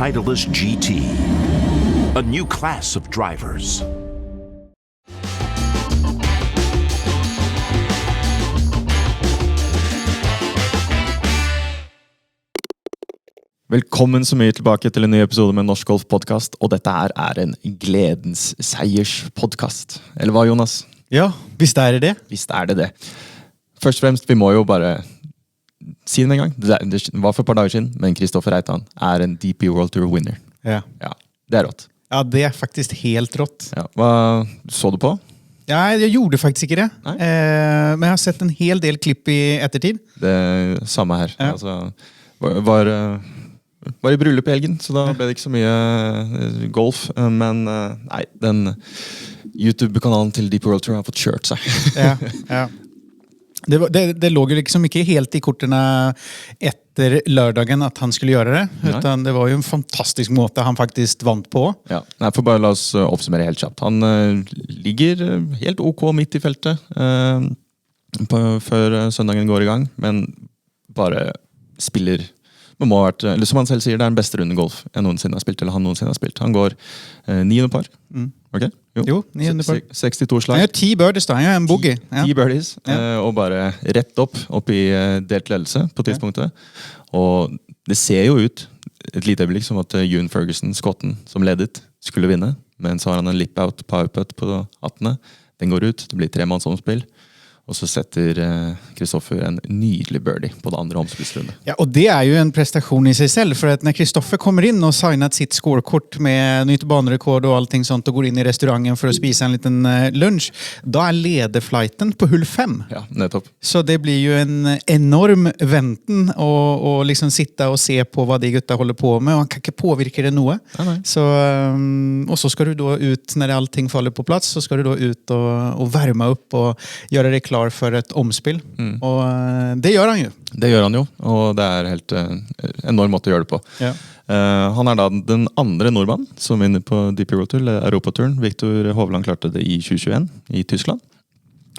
Titleist GT. A new class of drivers. Velkommen så mye tilbake til en ny episode med Norsk Golf Podcast, og dette her en gledens seiers podcast. Eller hva, Jonas? Ja, visst det det. Visst det det. Først og fremst, vi må jo bare si det med en gang. Det var for et par dager siden, men Kristoffer Reitan en DP World Tour winner. Ja. Ja, det rått. Ja, det faktisk helt rått. Ja, hva så du på? Ja, jeg gjorde faktisk ikke det. Men jeg har sett en hel del klipp i ettertid. Det samme her. Ja. Altså, var i bryllup i helgen, så da ble det ikke så mye golf. Men nei, den YouTube-kanalen til DP World Tour har fått kjørt seg. Ja. Det låg jo liksom ikke helt i kortene etter lørdagen at han skulle gjøre det. Utan det var jo en fantastisk måte han faktisk vant på. Ja, nei, for bare la oss oppsummere helt kjapt. Han ligger helt ok midt i feltet før søndagen går i gang, men bare spiller... eller som han selv sier, det den beste runden golf jeg noensinne har spilt, eller han noensinne har spilt. Han går 9. par. Ok? Jo, 9. par. 62 slag. Han gjør 10 birdies da, en boogie. 10 birdies, og bare rett opp i delt ledelse på tidspunktet. Og det ser jo ut, et lite øyeblikk, som at Ewan Ferguson, skotten, som ledet, skulle vinne. Men så har han en lip-out power-putt på 18. Den går ut, det blir 3-mannsomspill. Og så setter Kristoffer en nydelig birdie på det andre omspillsrunde. Ja, og det jo en prestasjon i seg selv, for at når Kristoffer kommer inn og signet sitt scorekort med nytt banerekord og allting sånt, og går inn i restauranten for å spise en liten lunch, da lederflighten på hull 5. Ja, nettopp. Så det blir jo en enorm venten å liksom sitte og se på hva de gutta holder på med, og han kan ikke påvirke det noe. Nei. Så, og så skal du da ut, når allting faller på plass, så skal du da ut og varme opp og gjøre det klar for et omspill. Og det gjør han jo. Det gjør han jo, og det helt enorm måte å gjøre det på. Ja. Han da den andre nordmann som vinner på DP World Tour, Europaturen. Victor Hovland klarte det i 2021 i Tyskland.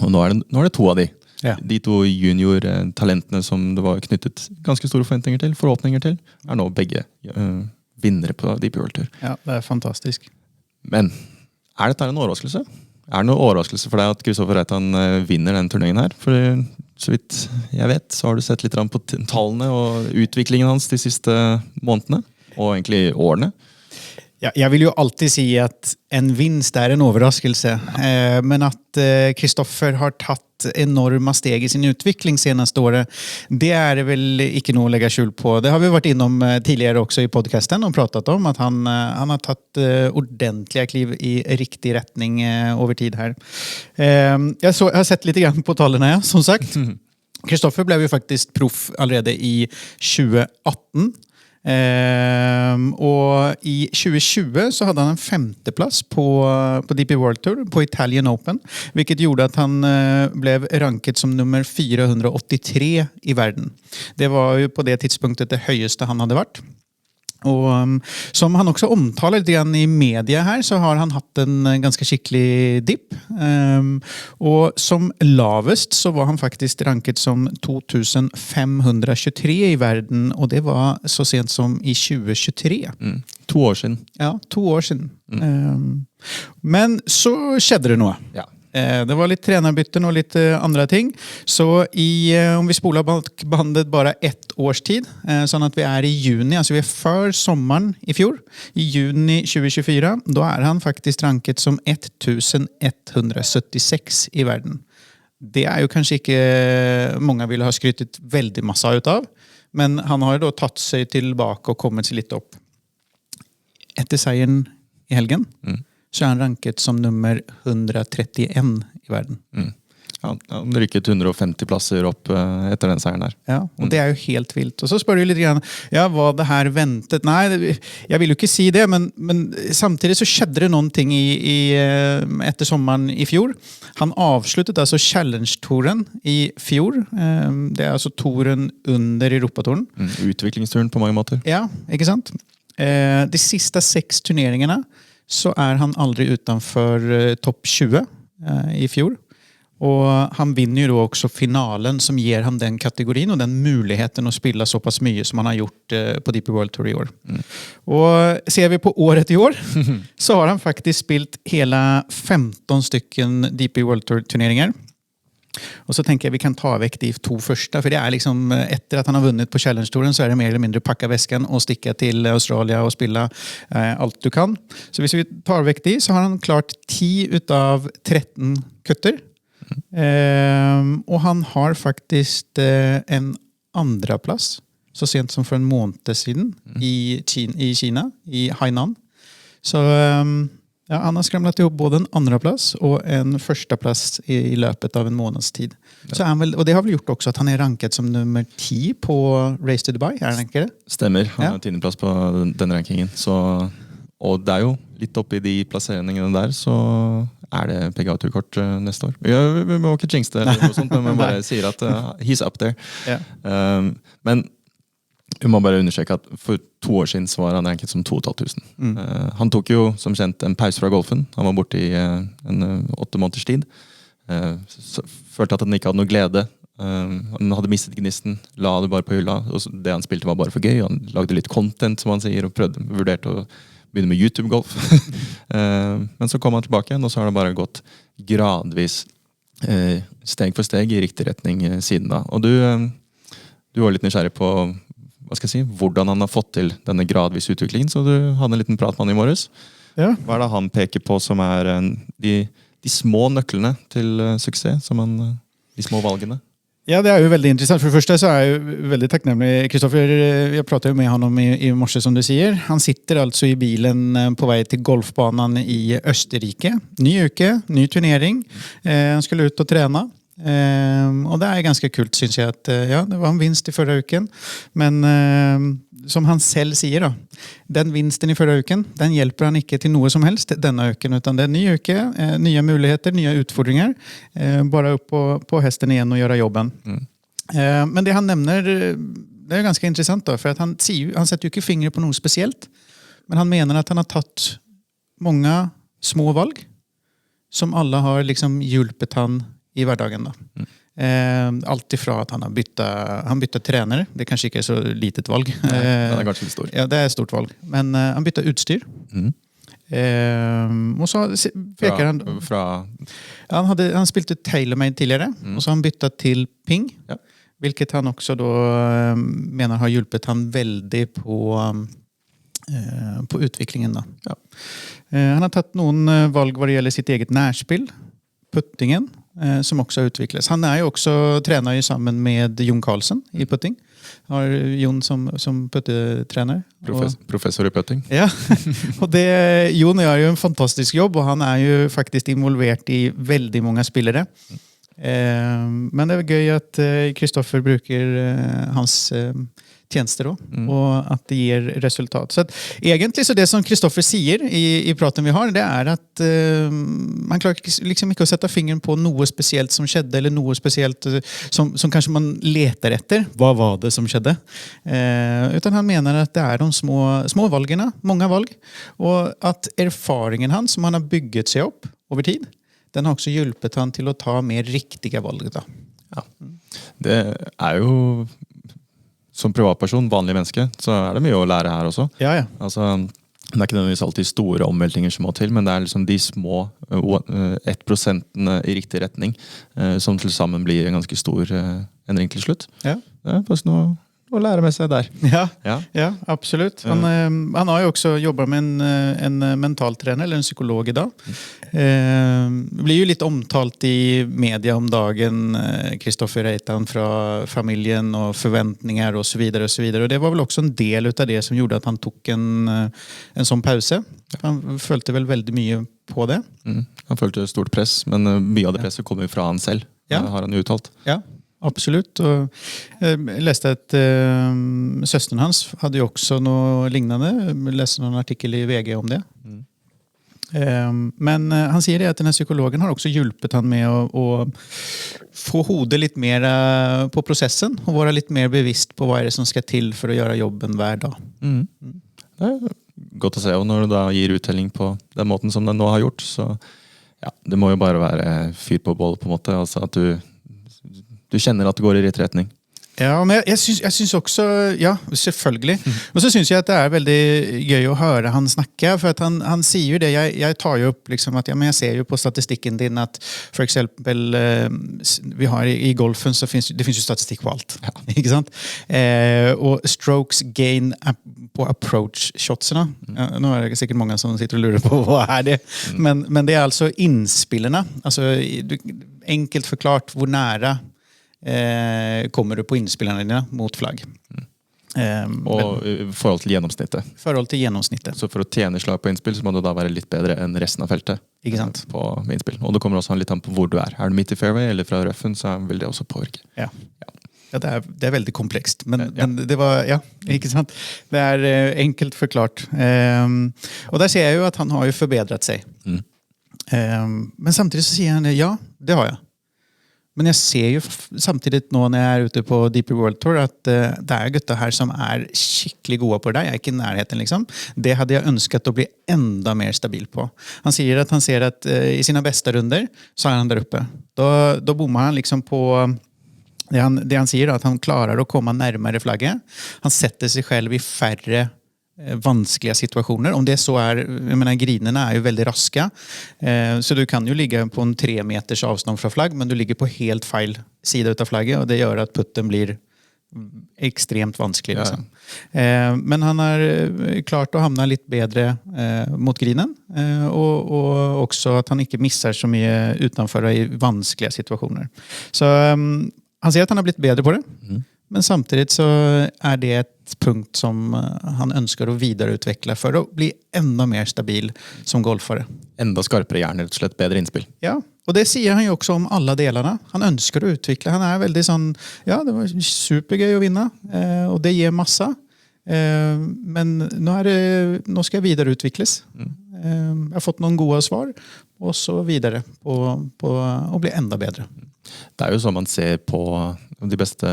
Og nå det to av de. Ja. De to junior-talentene som det var knyttet ganske store forventninger til, forhåpninger til, nå begge vinnere på DP World Tour. Ja, det fantastisk. Men dette en overraskelse? Det noe overraskelse for deg at Kristoffer Reitan vinner denne turneringen her? For så vidt jeg vet, så har du sett litt på tallene og utviklingen hans de siste månedene, og egentlig årene. Ja, jeg vil jo alltid si at en vinst en overraskelse, men at Kristoffer har tatt enorma steg i sin utvikling seneste året, det det vel ikke noe å legge skjul på. Det har vi vært innom tidligere også i podcasten og pratet om, at han har tatt ordentlige kliv i riktig retning over tid her. Jeg har sett litt grann på tallene, som sagt. Kristoffer ble jo faktisk proff allerede i 2018. Og i 2020 så hadde han en 5. plass på DP World Tour på Italian Open, hvilket gjorde at han ble ranket som nummer 483 i verden. Det var jo på det tidspunktet det høyeste han hadde vært. Og som han også omtaler litt igjen i media her, så har han hatt en ganske skikkelig dipp. Og som lavest så var han faktisk ranket som 2523 i verden, og det var så sent som i 2023. 2 år siden. Ja, 2 år siden. Men så skjedde det noe. Ja. Det var litt trenerbytten og litt andre ting. Så om vi spoler bandet bare 1 års tid, sånn at vi i juni, altså vi før sommeren i fjor, i juni 2024, da han faktisk ranket som 1176 i verden. Det jo kanskje ikke mange ville ha skryttet veldig masse ut av, men han har jo da tatt seg tilbake og kommet seg litt opp. Etter seieren i helgen, så han ranket som nummer 131 i verden. Ja, han rykket 150 plasser opp etter den seieren der. Ja, og det jo helt vilt. Og så spør du litt grann, ja, var det her ventet? Nei, jeg vil jo ikke si det, men samtidig så skjedde det noen ting etter sommeren i fjor. Han avsluttet altså Challenge-touren i fjor. Det altså touren under Europaturen. Utviklingsturen på mange måter. Ja, ikke sant? De siste 6 turneringene så han aldri utenfor topp 20 i fjor. Och han vinner ju då också finalen som ger han den kategorin och den möjligheten att spela så pass mycket som han har gjort på DP World Tour i år. Och ser vi på året i år så har han faktiskt spelat hela 15 stycken DP World Tour turneringar. Och så tänker jag vi kan ta väck de 2 första, för det är liksom efter att han har vunnit på Challenge-touren så är det mer eller mindre packa väskan och sticka till Australien och spela allt du kan. Så hvis vi tar väck de så har han klart 10 utav 13 kutter. Och han har faktiskt en andra plats så sent som för en månad sedan i Kina, i Hainan. Så ja, han har skramlat ihop både en andra plats och en första plats i löpet av en månads tid. Ja. Så han väl, och det har väl gjort också att han är rankad som nummer 10 på Race to Dubai, är han inte det? Stämmer, han har 10. plats på den rankingen. Så, och det är ju lite uppe i de placeringene där så är det PGA-turkort nästa år. Vi må ikke jinx det eller noe sånt, men man bare sier at he's up there. Yeah. Men vi må bare undersøke at for 2 år siden så var han ranket som 2500. Han tok jo som kjent en pause fra golfen. Han var borte i en 8 måneders tid. Følte at han ikke hadde noe glede. Han hadde mistet gnisten, la det bare på hylla. Og det han spilte var bare for gøy. Han lagde litt content, som han sier, og vurderte å begynne med YouTube-golf. Men så kom han tilbake igjen, og så har det bare gått gradvis steg for steg i riktig retning siden da. Og du var litt nysgjerrig på hva skal jeg si, hvordan han har fått til denne gradvis utviklingen, så du hadde en liten prat med han i morges. Ja. Hva er det han peker på som er de små nøklene til suksess, som de små valgene? Ja, det är ju väldigt intressant. För det första så är jag väldigt tacknämlig. Kristoffer, jag pratade ju med honom i morse som du säger. Han sitter alltså i bilen på väg till golfbanan i Österrike. Ny uke, ny turnering. Han skulle ut och träna. Och det är ganska kul, syns jag, att ja, det var en vinst i förra uken. Men som han själv säger då, den vinsten i förra uken, den hjälper han inte till något som helst denna uken, utan det är ny uke, nya möjligheter, nya utfordringar. Bara upp på hästen igen och göra jobben. Men det han nämner, det är ganska intressant då, för att han sätter ju inte fingret på något speciellt. Men han menar att han har tagit många små valg som alla har liksom hjulpet han i hverdagen då. Allt ifrån att han bytte tränare. Det kanske inte är så litet valg. Det är ganska stort. Ja, det är ett stort valg. Men han bytte utstyr. Och så pekar han han spilte TaylorMade tidigare och så har han byttat till Ping. Ja. Vilket han också då menar har hjulpet han väldigt på utvecklingen då. Ja. Han har tagit någon valg vad det gäller sitt eget närspel, puttingen, som också har utvecklats. Han är ju också tränar ju samman med Jon Karlsson i putting. Har Jon som puttetränare. Professor i putting. Ja, och Jon gör ju en fantastisk jobb och han är ju faktiskt involverad i väldigt många spelare. Men det är gøy att Kristoffer brukar hans tjänster då, och att det ger resultat. Så att egentligen så det som Kristoffer säger i praten vi har, det är att man klarar liksom inte att sätta fingern på något speciellt som skedde eller något speciellt som kanske man letar efter. Vad var det som skedde? Utan han menar att det är de små valgerna, många valg, och att erfaringen han som han har byggt sig upp över tid, den har också hjälpt han till att ta mer riktiga valg då. Ja. Det är ju som privatperson, vanlig menneske, så er det mye å lære her også. Ja, ja. Altså, det er ikke nødvendigvis alltid store omveltninger som må til, men det er liksom de små 1% i riktig retning som til sammen blir en ganske stor endring til slutt. Ja. Det er faktisk noe å lære med seg der. Ja, absolut. Han har ju också jobbat med en mentaltränare eller en psykolog idag. Det blir ju lite omtalt i media om dagen, Kristoffer Reitan från familjen och förväntningar och så vidare och så vidare. Och det var väl också en del utav det som gjorde att han tog en sån pause. Han följde väl väldigt mycket på det. Han följde stort press, men mycket av det presset kommer ju från han själv. Har han uttalt. Ja. Absolut. Och jag läste att söstern hans hade ju också något liknande. Jag läste någon artikel i VG om det. Men han säger det att den här psykologen har också hjälpt han med att få hodet lite mer på processen och vara lite mer bevisst på vad är det som ska till för att göra jobben hver dag. Det är gott att säga, och när du då ger uttelling på den måten som den då har gjort, så Ja, det må jo bare være fyr på boll på en måte, altså at du kjenner at det går i rett retning. Ja, men jeg synes også, ja, selvfølgelig. Og så synes jeg at det veldig gøy å høre han snakke, for at han sier jo det, jeg tar jo opp liksom at, ja, men jeg ser jo på statistikken din at for eksempel, vi har i golfen så det finns jo statistikk på alt, ikke sant? Og strokes gain på approach-shotsene, nå det sikkert mange som sitter og lurer på hva det, men det altså innspillerne, altså enkelt forklart hvor nære kommer du på innspillerne dine mot flagg. Og forhold til gjennomsnittet. Forhold til gjennomsnittet. Så for å tjene slag på innspill så må det da være litt bedre enn resten av feltet. Ikke sant? På innspill. Og det kommer også litt an på hvor du Er du midt i fairway eller fra røffen, så vil det også påvirke. Ja, det veldig komplekst. Men det var, ja, ikke sant? Det enkelt forklart. Og der ser jeg jo at han har jo forbedret seg. Men samtidig så sier han ja, det har jeg. Men jeg ser jo samtidig nå når jeg ute på DP World Tour at det gutter her som skikkelig gode på det. Jeg ikke i nærheten liksom. Det hadde jeg ønsket å bli enda mer stabil på. Han sier at i sine beste runder så han der oppe. Da bommer han liksom på det han sier, at han klarer å komme nærmere flagget. Han setter seg selv i færre vanskelige situasjoner. Om det så jeg mener, grinene jo veldig raske, så du kan jo ligge på en 3 meters avstand fra flagg, men du ligger på helt feil side av flagget, og det gjør at putten blir ekstremt vanskelig. Liksom. Men han har klart å hamne litt bedre mot grinen, og også at han ikke misser så mye utenfor i vanskelige situasjoner. Så han sier at han har blitt bedre på det, men samtidig så det et punkt som han ønsker å videreutvikle for å bli enda mer stabil som golfere. Enda skarpere hjerne, rett og slett bedre innspill. Ja, og det sier han jo også om alle delene. Han ønsker å utvikle. Han veldig sånn, ja, det var supergøy å vinne, og det gir masse. Men nå skal jeg videreutvikles. Jeg har fått noen gode svar, og så videre på å bli enda bedre. Det jo sånn man ser på de beste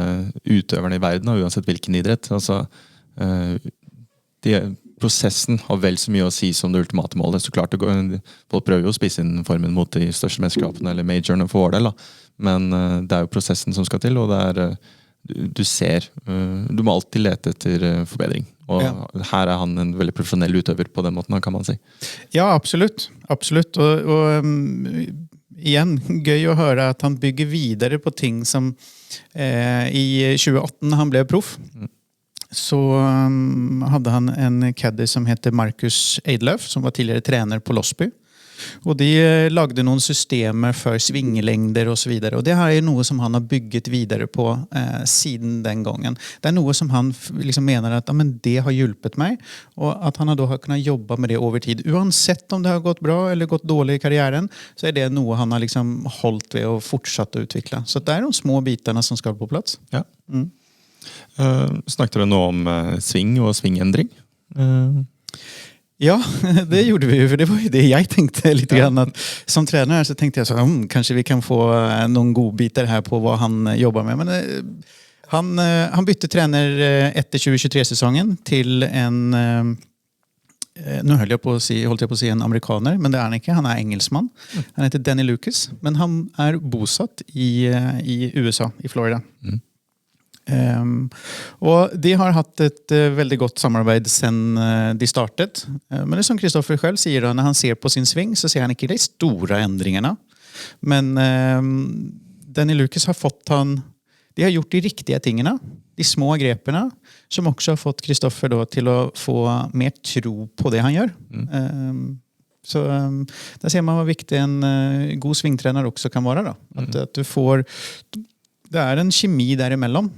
utøverne i verden, uansett hvilken idrett. Altså, prosessen har vel så mye å si som det ultimate målet. Så klart, folk prøver jo å spise inn formen mot de største mesterskapene, eller majorene for vår del, men det jo prosessen som skal til, og det du ser, du må alltid lete etter forbedring. Og her han en veldig profesjonell utøver på den måten, kan man si. Ja, absolutt. Absolutt. Og igjen, gøy å høre at han bygger videre på ting som i 2018 han ble proff. Så hadde han en caddy som heter Marcus Eidlöf, som var tidligere trener på Losby. Og de lagde noen systemer for svingelengder og så videre. Og det her noe som han har bygget videre på siden den gangen. Det noe som han liksom mener at men det har hjulpet meg, og at han da har kunnet jobbe med det over tid. Uansett om det har gått bra eller gått dårlig i karrieren, så det noe han har liksom holdt ved og fortsatt å utvikle. Så det de små bitene som skal på plass. Ja. Snakket du nå om sving og svingendring? Ja, det gjorde vi jo, for det var jo det jeg tenkte litt grann. At som trener så tenkte jeg så, kanskje vi kan få noen godbiter her på hva han jobber med. Men han bytte trener etter 2023-sesongen til en, nå holdt jeg på å si en amerikaner, men det han ikke, han engelskmann. Han heter Danny Lucas, men han bosatt i USA, i Florida. Og de har hatt et veldig godt samarbeid sen de startet. Men det som Kristoffer selv sier da, når han ser på sin sving, så ser han ikke de store endringene. Men Danny Lucas har fått de har gjort de riktige tingene, de små grepene, som også har fått Kristoffer da til å få mer tro på det han gjør. Så der ser man hvor viktig en god svingtrener også kan være da. At du får, det en kjemi der imellom.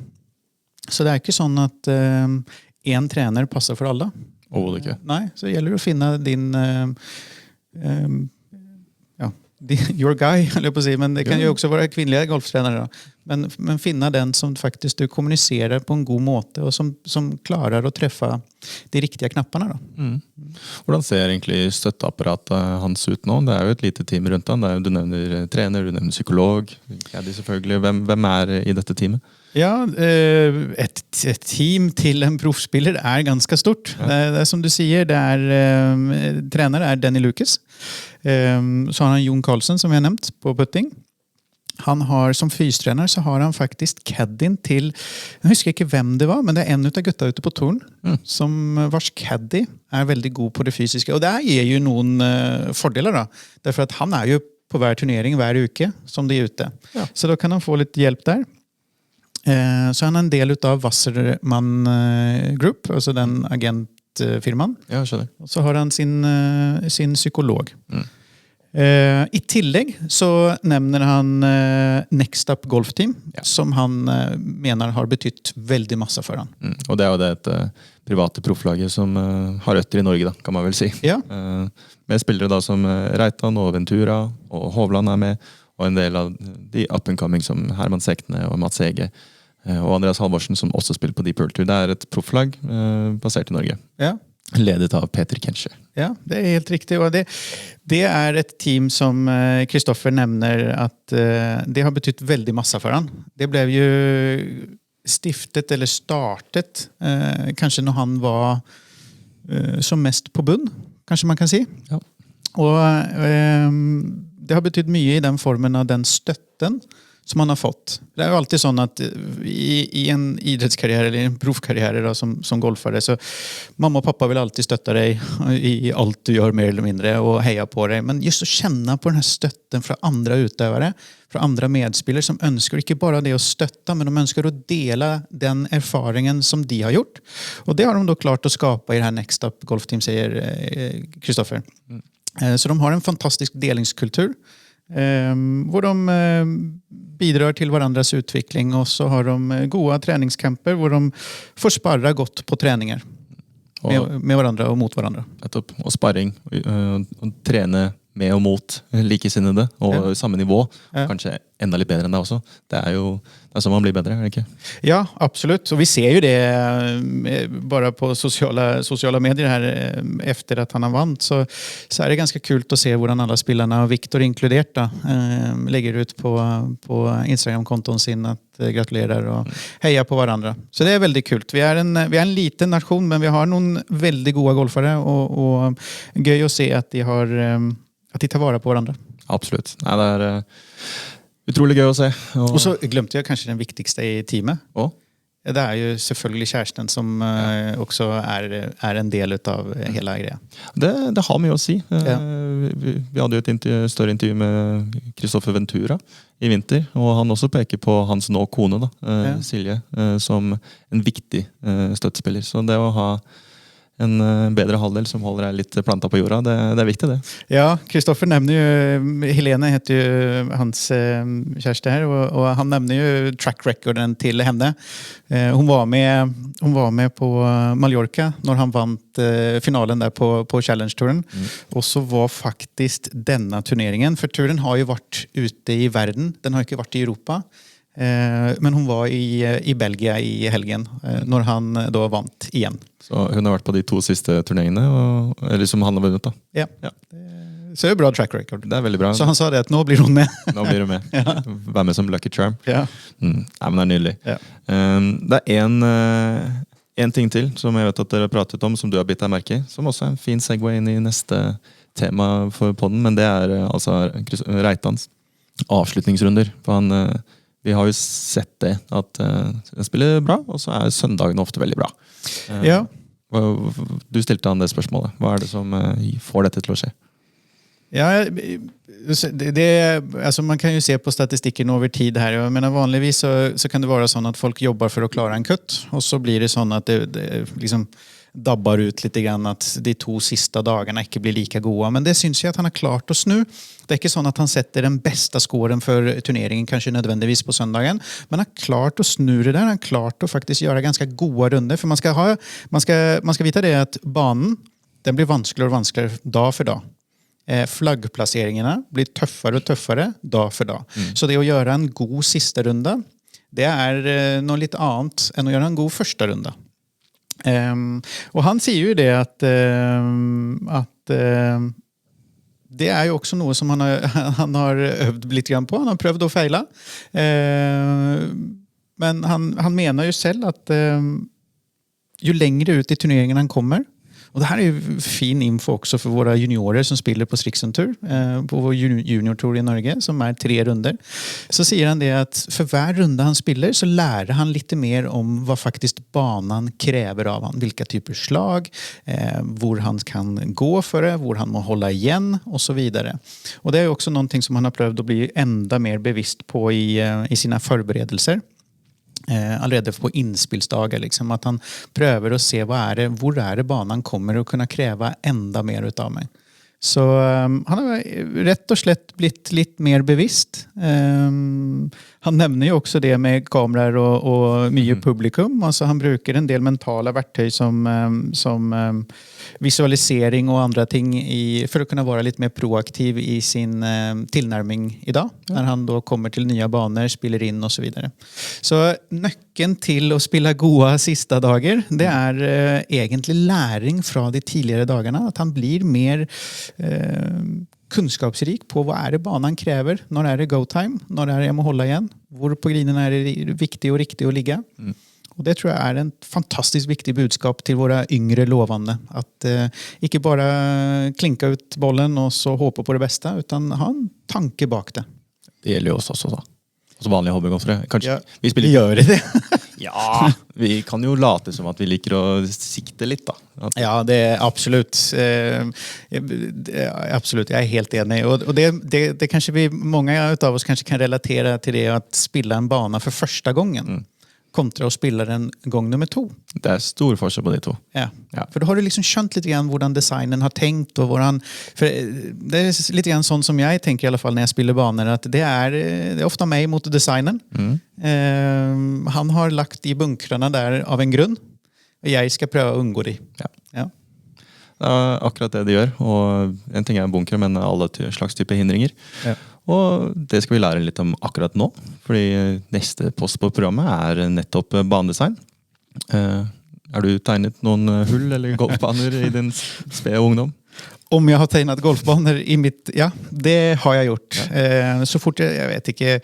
Så det ikke sånn at en trener passer for alle. Overhodet ikke. Nei, så gjelder det å finne din your guy, eller på å si, men det kan jo også være kvinnelige golftrenere. Men finne den som faktisk du kommuniserer på en god måte, og som klarer å treffe de riktige knappene. Da. Hvordan ser egentlig støtteapparatet hans ut nå? Det jo et lite team rundt han. Du nevner trener, du nevner psykolog. De selvfølgelig. Hvem i dette teamet? Ja, et team til en proffspiller ganske stort. Det som du sier, trener Danny Lucas. Så har han Jon Karlsson, som jeg har nevnt, på putting. Han har, som fystrener, så har han faktisk caddien til, jeg husker ikke hvem det var, men det en av gutta ute på turen, som vars caddie veldig god på det fysiske. Og det gir jo noen fordeler da. Derfor at han jo på hver turnering hver uke som de ute. Ja. Så da kan han få litt hjelp der. Så han en del av Wasserman Group, altså den agentfirmaen. Ja, skjønner. Og så har han sin psykolog. I tillegg så nevner han Next Up Golf Team, som han mener har betytt veldig masse for han. Og det jo et private profflaget som har røtter i Norge, da, kan man vel si. Ja. Med spillere da som Reitan og Ventura, og Hovland med, og en del av de up-and-coming som Herman Sekne og Mats Ege, og Andreas Halvorsen som også spiller på Deep World Tour. Det et profflag basert i Norge. Ja. Ledet av Peter Kensche. Ja, det helt riktig. Og det et team som Kristoffer nevner at det har betytt veldig masse for han. Det ble jo stiftet eller startet kanskje når han var som mest på bunn, kanskje man kan si. Ja. Og det har betytt mye i den formen av den støtten som man har fått. Det jo alltid sånn at i en idrettskarriere eller en proffkarriere da, som golfare, så mamma og pappa vil alltid støtte deg i alt du gjør mer eller mindre og heia på deg. Men just å kjenne på den her støtten fra andre utøvere, fra andre medspillere som ønsker ikke bare det å støtte, men de ønsker å dele den erfaringen som de har gjort. Og det har de da klart å skape i det her Next Up Golf Team, sier Kristoffer. Så de har en fantastisk delingskultur, hvor de bidrar til hverandres utvikling, og så har de gode treningskamper hvor de får sparre godt på treninger med hverandre og mot hverandre. Og sparring, og trene med og mot likesinnede, og samme nivå, kanskje enda litt bedre enn det også. Det jo det som man blir bedre, det ikke? Ja, absolutt. Og vi ser jo det bare på sociala medier her efter at han har vant, så det ganske kult å se hvordan alle spillerne, og Victor inkludert, da, legger ut på Instagram-kontoen sin at gratulerer og heier på hverandre. Så det veldig kult. Vi en liten nasjon, men vi har noen veldig gode golfere, og gøy å se at de tar vare på hverandre. Absolutt. Nei, det utrolig gøy å se. Og så glemte jeg kanskje den viktigste i teamet. Det jo selvfølgelig kjæresten som også en del av hele greia. Det har mye å si. Ja. Vi hadde jo et større intervju med Kristoffer Ventura i vinter, og han også peker på hans nå kone, da, Silje, som en viktig støttespiller. Så det å ha en bedre halvdel som holder deg litt plantet på jorda, det viktig det. Ja, Kristoffer nevner jo, Helene heter jo hans kjæreste her, og han nevner jo track recorden til henne. Hun var med på Mallorca når han vant finalen der på Challenge-turen, og så var faktisk denne turneringen, for turen har jo vært ute i verden, den har ikke vært i Europa, men hun var i Belgia i helgen når han da vant igjen. Så hun har vært på de 2 siste turneringene, eller som han har vunnet da? Ja. Så det bra track record. Det veldig bra. Så han sa det at nå blir hun med. Nå blir hun med. Vær med som Lucky Charm. Ja. Nei, men det nydelig. Ja. Det en ting til som jeg vet at dere har pratet om, som du har bitt deg merke i, som også en fin segway inn i neste tema for podden, men det altså Reitans avslutningsrunder. For vi har jo sett det, at han spiller bra, og så søndagene ofte veldig bra. Ja. Du stilte han det spørsmålet. Hva det som får dette til å skje? Ja, alltså man kan ju se på statistiken över tid här. Jag menar vanligtvis så kan det vara sånn att folk jobbar för att klara en kutt, och så blir det sånn att det liksom dabbar ut lite grann, att de 2 sista dagarna inte blir lika goda. Men det syns jag att han har klart att snu. Det är inte sånn att han sätter den bästa scoren för turneringen kanske nödvändigtvis på söndagen, men han har klart att snu det där. Han har klart att faktiskt göra ganska goda runder, för man ska veta det att banan, den blir vanskeligere och vanskeligere dag för dag. flaggplasseringene blir tøffere og tøffere dag for dag. Så det å gjøre en god siste runde, det noe litt annet enn å gjøre en god første runde. Og han sier jo det at det jo også noe som han har øvd litt grann på. Han har prøvd å feile. Men han mener jo selv at jo lengre ut i turneringen han kommer, og det her jo fin info også for våre juniorer som spiller på Strixon-tur, på vår junior-tur i Norge, som 3 runder. Så sier han det at for hver runde han spiller, så lærer han litt mer om hva faktisk banen krever av han. Hvilke typer slag, hvor han kan gå for det, hvor han må holde igjen, og så videre. Og det jo også noe som han har prøvd å bli enda mer bevisst på i sine forberedelser. Allerede på innspillsdager, liksom, at han prøver å se hvor det banen kommer å kunne kreve enda mer ut av meg. Så han har rett og slett blitt litt mer bevisst. Han nevner jo også det med kameraer og mye publikum. Altså han bruker en del mentale verktøy som visualisering og andre ting for å kunne være litt mer proaktiv i sin tilnærming i dag, når han da kommer til nye baner, spiller inn og så videre. Så nøkken til å spille gode siste dager, det egentlig læring fra de tidligere dagene, at han blir mer kunnskapsrik på hva det banen krever, når det go time, når det jeg må holde igjen, hvor på grinen det viktig og riktig å ligge. Og det tror jeg en fantastisk viktig budskap til våre yngre lovende, at ikke bare klinke ut bollen og så håpe på det beste, utan ha en tanke bak det. Det gjelder jo oss også da. Også vanlige hobbygolfere. Kanskje vi gjør det. Ja, vi kan jo late som at vi liker å sikte litt da. Ja, det absolutt. Absolutt, jeg helt enig. Og det kanskje mange av oss kanskje kan relatere til det at spille en bana for første gangen. Kontra å spille den gang nummer 2. Det stor forskjell på de to. Ja. For da har du liksom skjønt litt grann hvordan designen har tenkt, og hvordan, for det litt grann sånn som jeg tenker i alle fall når jeg spiller baner, at det ofte meg mot designen. Han har lagt i bunkrene der av en grunn, og jeg skal prøve å unngå de. Ja. Det akkurat det de gjør, og en ting bunkre, men alle slags type hindringer. Ja. Og det skal vi lære litt om akkurat nå, fordi neste post på programmet nettopp banedesign. Har du tegnet noen hull eller golfbaner i din spede ungdom? Om jeg har tegnet golfbaner i mitt... Ja, det har jeg gjort. Så fort jeg vet ikke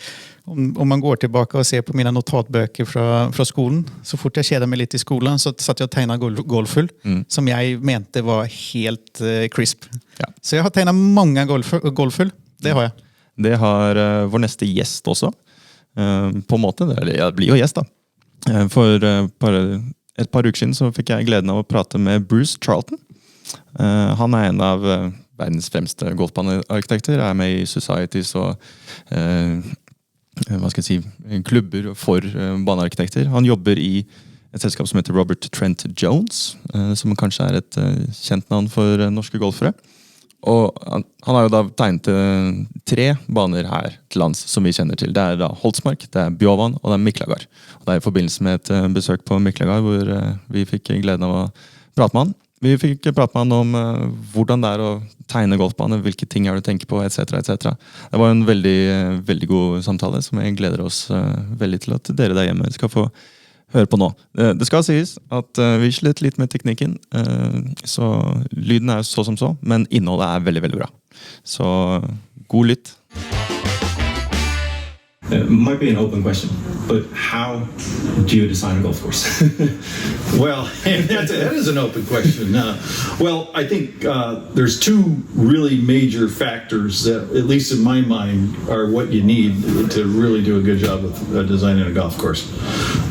om man går tilbake og ser på mine notatbøker fra skolen, så fort jeg kjeder meg litt i skolen, så satt jeg og tegnet golfhull, som jeg mente var helt crisp. Ja. Så jeg har tegnet mange golfhull, det har jeg. Det har vår neste gjest også, på en måte. Det blir jo gjest da. For et par uker siden så fikk jeg gleden av å prate med Bruce Charlton. Han en av verdens fremste golfbanearkitekter, med i societies og hva skal jeg si, klubber for banearkitekter. Han jobber i et selskap som heter Robert Trent Jones, som kanskje et kjent navn for norske golfere. Og han har jo da tegnet 3 baner her til lands som vi kjenner til. Det da Holtsmark, det Bjovan og det Miklagard. Og det i forbindelse med et besøk på Miklagard hvor vi fikk gleden av å prate med han. Vi fikk prate med han om hvordan det å tegne golfbane, hvilke ting du tenker på, etc. etc. Det var en veldig, veldig god samtale som jeg gleder oss veldig til at dere der hjemme skal få høre på nå. Det skal sies at vi slet litt med teknikken, så lyden så som så, men innholdet veldig, veldig bra. Så god lytt. It might be an open question, but how do you design a golf course? Well, that is an open question. Well, I think there's 2 really major factors that, at least in my mind, are what you need to really do a good job of designing a golf course.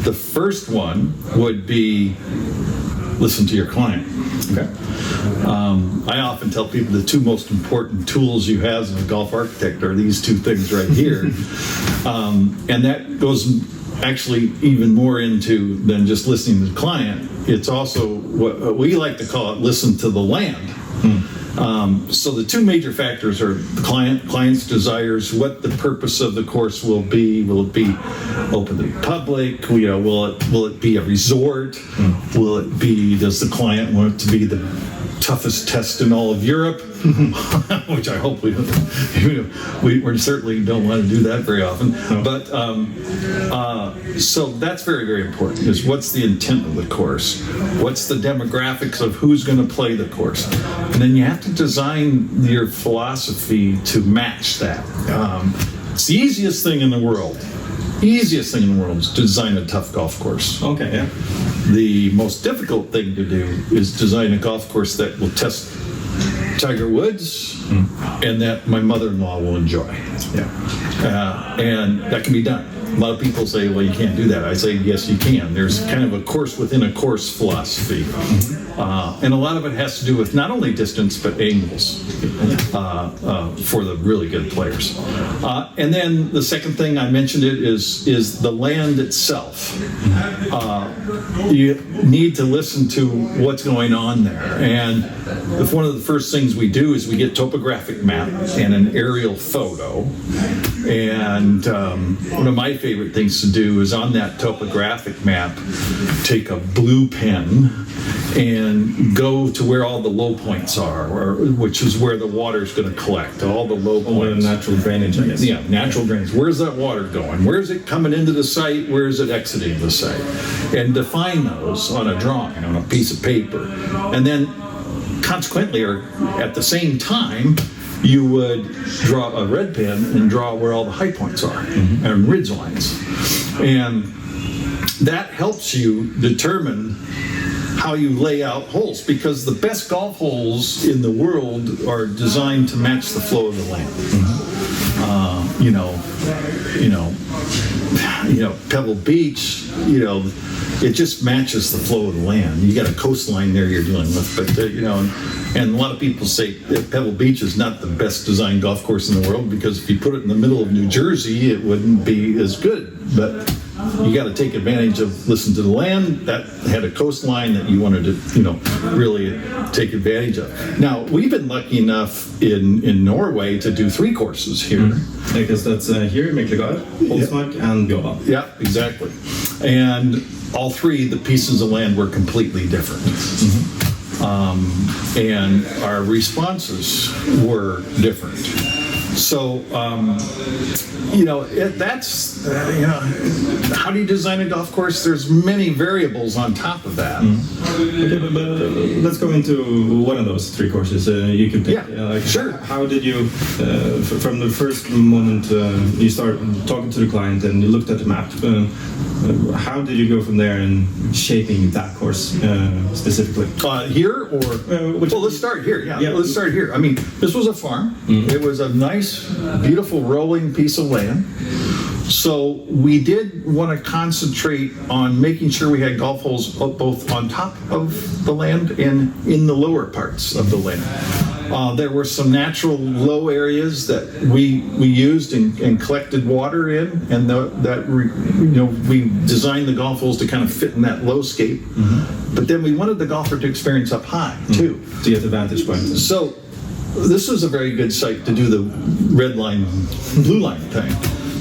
The first one would be listen to your client. Okay. I often tell people the 2 most important tools you have as a golf architect are these 2 things right here. And that goes actually even more into than just listening to the client. It's also what we like to call it listen to the land. So the 2 major factors are the client's desires, what the purpose of the course will be. Will it be open to the public? Will it be a resort? Will it be, does the client want it to be toughest test in all of Europe, which I hope we certainly don't want to do that very often. No. But so that's very, very important, is what's the intent of the course? What's the demographics of who's going to play the course? And then you have to design your philosophy to match that. It's the easiest thing in the world. Easiest thing in the world is to design a tough golf course. Okay, yeah. The most difficult thing to do is design a golf course that will test Tiger Woods and that my mother-in-law will enjoy. Yeah. And that can be done. A lot of people say, well, you can't do that. I say, yes, you can. There's kind of a course within a course philosophy. And a lot of it has to do with not only distance, but angles for the really good players. And then the second thing I mentioned is the land itself. You need to listen to what's going on there. And if one of the first things we do is we get topographic map and an aerial photo. And one of my favorite things to do is on that topographic map, take a blue pen and go to where all the low points are, which is where the water is going to collect, all the low points. Natural drainage, I guess. Yeah, natural drainage. Where's that water going? Where's it coming into the site? Where is it exiting the site? And define those on a drawing, on a piece of paper. And then consequently, or at the same time, you would draw a red pen and draw where all the high points are and ridge lines. And that helps you determine how you lay out holes, because the best golf holes in the world are designed to match the flow of the land. Pebble Beach, it just matches the flow of the land. You got a coastline there you're dealing with, but and a lot of people say that Pebble Beach is not the best designed golf course in the world, because if you put it in the middle of New Jersey, it wouldn't be as good. But you got to take advantage of, listen to the land that had a coastline that you wanted to, really take advantage of. Now, we've been lucky enough in Norway to do 3 courses here. Because that's here, Miklagard, Holsmark, and Bjorn. Yeah, exactly. And all 3, the pieces of land were completely different. And our responses were different. So, how do you design a golf course? There's many variables on top of that. Okay, but let's go into one of those 3 courses. You can pick. Yeah, sure. How did you, from the first moment you start talking to the client and you looked at the map, how did you go from there in shaping that course specifically? Here or? Well, let's start here. Yeah, let's start here. I mean, this was a farm. It was a nice, beautiful rolling piece of land. So we did want to concentrate on making sure we had golf holes both on top of the land and in the lower parts of the land. There were some natural low areas that we used and collected water in, and we designed the golf holes to kind of fit in that low scape. But then we wanted the golfer to experience up high too, to get the vantage point. So this was a very good site to do the red line, blue line thing.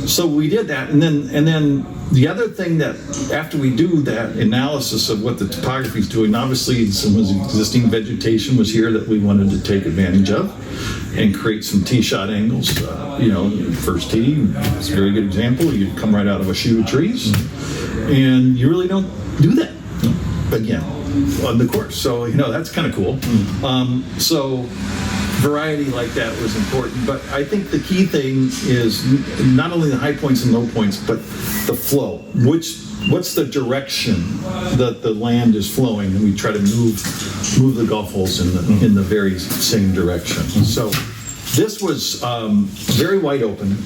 So we did that, and then the other thing that after we do that analysis of what the topography is doing, obviously some existing vegetation was here that we wanted to take advantage of and create some tee shot angles. First tee, it's a very good example. You come right out of a shoe of trees, and you really don't do that again on the course. So that's kind of cool. So variety like that was important, but I think the key thing is not only the high points and low points, but the flow. What's the direction that the land is flowing, and we try to move the golf holes in the very same direction. So this was very wide open.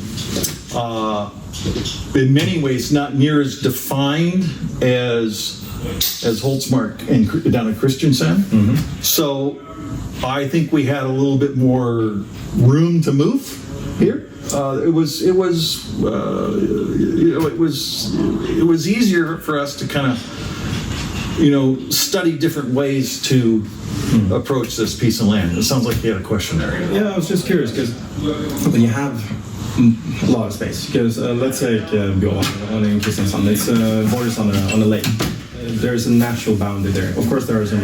In many ways, not near as defined as Holsmark and down at Kristiansand. So I think we had a little bit more room to move here. It was easier for us to kind of study different ways to approach this piece of land. It sounds like you had a question there. Yeah, I was just curious because when you have a lot of space, because let's say Bjorn in Kristiansand, it's borders on a lake. there's a natural boundary there. Of course, there are some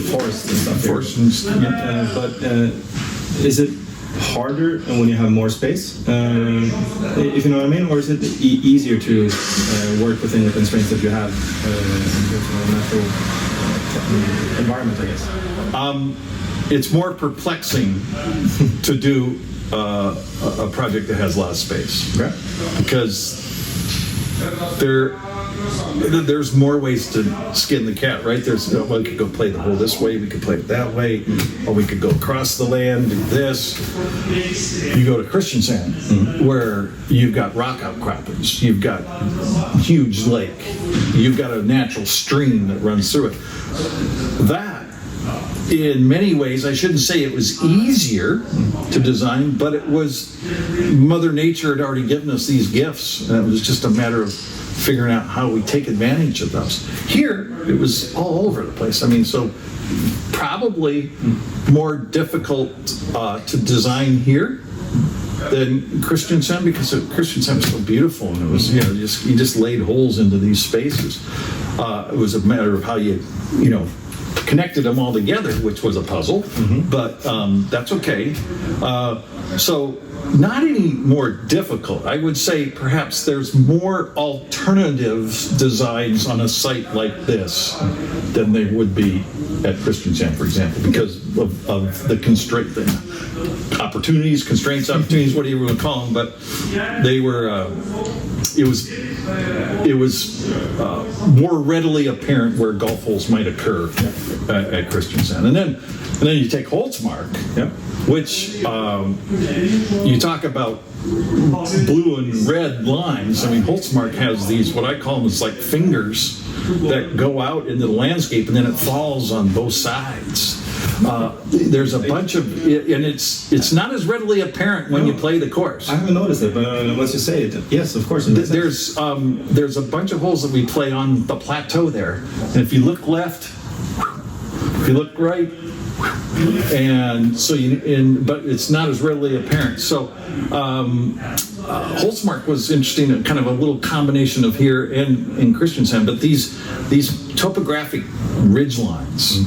forests and stuff here. But is it harder when you have more space, if you know what I mean, or is it easier to work within the constraints that you have in terms of a natural environment, I guess? It's more perplexing to do a project that has a lot of space, Okay. because there's more ways to skin the cat, right? We could go play the hole this way, we could play it that way, or we could go across the land, do this. You go to Kristiansand, where you've got rock outcroppings, you've got huge lake, you've got a natural stream that runs through it. That, in many ways, I shouldn't say it was easier to design, but it was, Mother Nature had already given us these gifts, and it was just a matter of figuring out how we take advantage of those. Here, it was all over the place. I mean, so probably more difficult to design here than Kristiansand, because Kristiansand was so beautiful, and it was, you just laid holes into these spaces. It was a matter of how you connected them all together, which was a puzzle, but that's okay. So not any more difficult. I would say perhaps there's more alternative designs on a site like this than there would be at Kristiansand, for example, because of the constraint, opportunities, constraints, opportunities, whatever you want to call them, but they were, it was more readily apparent where golf holes might occur at Kristiansand. And then you take Holtzmark, which you talk about blue and red lines. I mean, Holtzmark has these, what I call them, is like fingers that go out into the landscape, and then it falls on both sides. There's a bunch of, and it's not as readily apparent when you play the course. I haven't noticed it, but once you say it, yes, of course. There's a bunch of holes that we play on the plateau there, and if you look left, if you look right, and so but it's not as readily apparent. So Holtzmark was interesting, kind of a little combination of here and in Kristiansand, but these topographic ridge lines.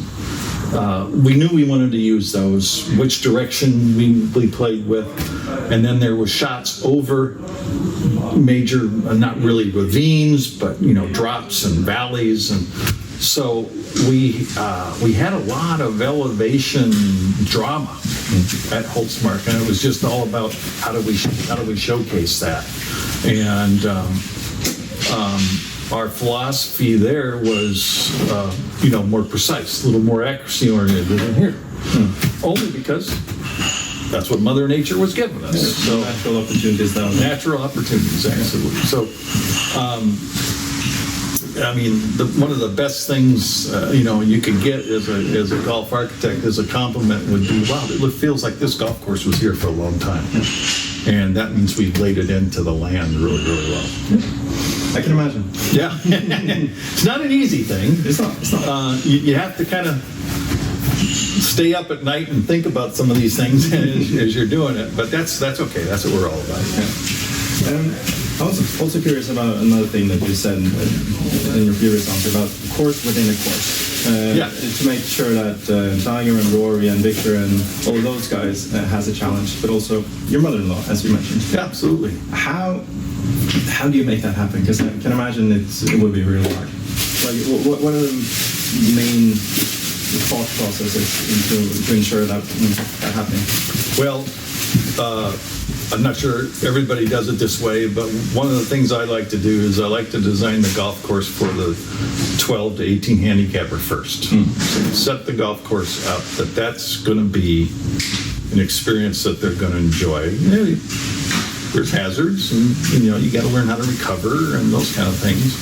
We knew we wanted to use those, which direction we played with, and then there was shots over major, not really ravines, but drops and valleys, and so we had a lot of elevation drama at Holtzmark, and it was just all about how do we showcase that, and our philosophy there was, more precise, a little more accuracy oriented than here. Only because that's what Mother Nature was giving us. So natural opportunities down there. Natural opportunities, absolutely. So, I mean, one of the best things you could get as a golf architect as a compliment would be, wow, it feels like this golf course was here for a long time, and that means we've laid it into the land really, really well. I can imagine. Yeah, it's not an easy thing. It's not. You have to kind of stay up at night and think about some of these things as you're doing it, but that's okay. That's what we're all about. I was also curious about another thing that you said in your previous answer about course within a course. To make sure that Tiger and Rory and Victor and all of those guys has a challenge, but also your mother-in-law, as you mentioned. Yeah, absolutely. How do you make that happen? Because I can imagine it would be really hard. Like, what are the main thought processes to ensure that happening? Well, I'm not sure everybody does it this way, but one of the things I like to do is I like to design the golf course for the 12 to 18 handicapper first. So set the golf course up that's going to be an experience that they're going to enjoy. There's hazards, and you got to learn how to recover and those kind of things.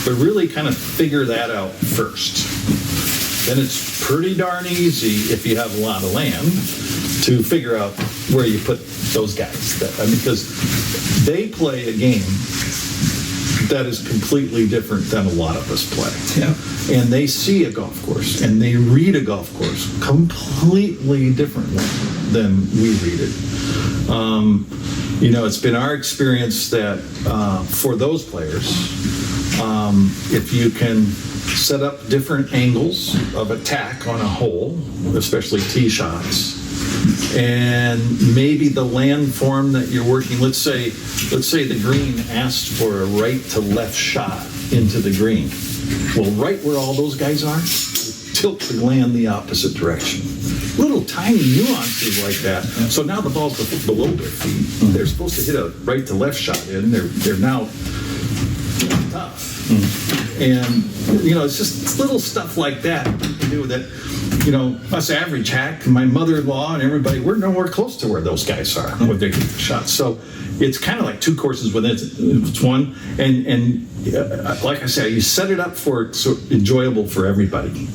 But really kind of figure that out first. Then it's pretty darn easy, if you have a lot of land, to figure out where you put those guys. Because they play a game that is completely different than a lot of us play. Yeah. And they see a golf course and they read a golf course completely differently than we read it. It's been our experience that for those players, if you can set up different angles of attack on a hole, especially tee shots. And maybe the landform that you're working, let's say the green asked for a right to left shot into the green. Well, right where all those guys are, tilt the land the opposite direction. Little tiny nuances like that. So now the ball's below their feet. They're supposed to hit a right to left shot in. They're now tough. And, it's just little stuff like that you can do that, us average hack, my mother-in-law and everybody, we're nowhere close to where those guys are with their shots. So it's kind of like two courses within it's one. And like I said, you set it up for it's so enjoyable for everybody.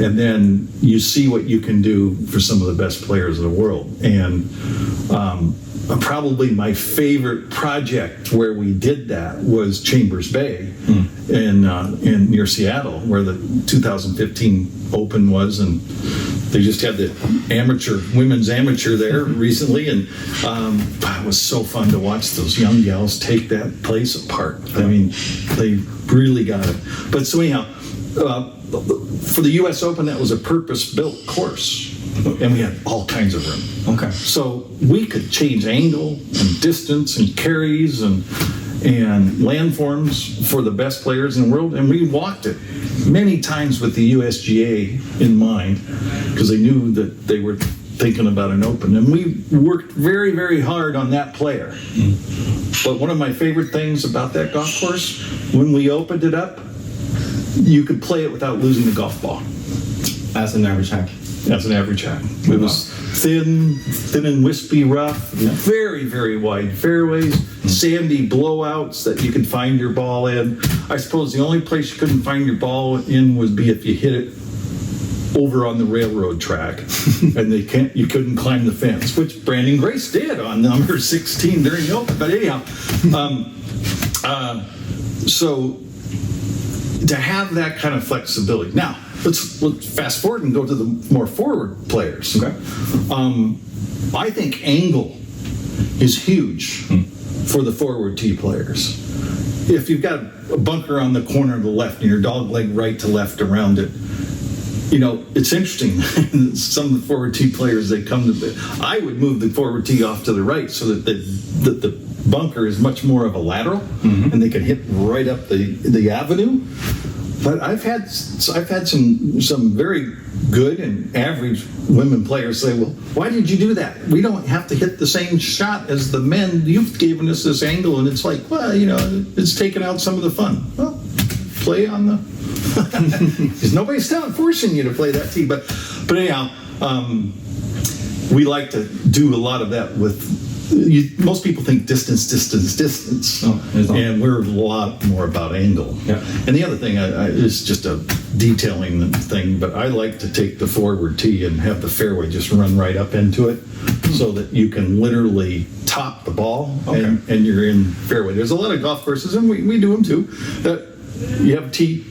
And then you see what you can do for some of the best players in the world. And probably my favorite project where we did that was Chambers Bay in near Seattle, where the 2015 Open was, and they just had the women's amateur there recently, and it was so fun to watch those young gals take that place apart. I mean, they really got it. But so anyhow, for the U.S. Open, that was a purpose-built course. And we had all kinds of room. Okay. So we could change angle and distance and carries and landforms for the best players in the world. And we walked it many times with the USGA in mind, because they knew that they were thinking about an Open. And we worked very, very hard on that player. But one of my favorite things about that golf course, when we opened it up, you could play it without losing the golf ball. As an average hack. As an average hack. It was thin and wispy rough, very, very wide fairways, sandy blowouts that you could find your ball in. I suppose the only place you couldn't find your ball in would be if you hit it over on the railroad track and you couldn't climb the fence, which Brandon Grace did on number 16 during the Open. But anyhow, so to have that kind of flexibility. Now, let's fast forward and go to the more forward players. Okay. I think angle is huge for the forward tee players. If you've got a bunker on the corner of the left and your dog leg right to left around it, it's interesting. Some of the forward tee players, I would move the forward tee off to the right so that the bunker is much more of a lateral, and they can hit right up the avenue. But I've had some very good and average women players say, well, why did you do that? We don't have to hit the same shot as the men. You've given us this angle, and it's like, well, it's taken out some of the fun. Well, play on the... Because nobody's forcing you to play that tee. But anyhow, we like to do a lot of that with... most people think distance, and we're a lot more about angle. Yeah. And the other thing is just a detailing thing, but I like to take the forward tee and have the fairway just run right up into it, so that you can literally top the ball and you're in fairway. There's a lot of golf courses, and we do them too, that you have tee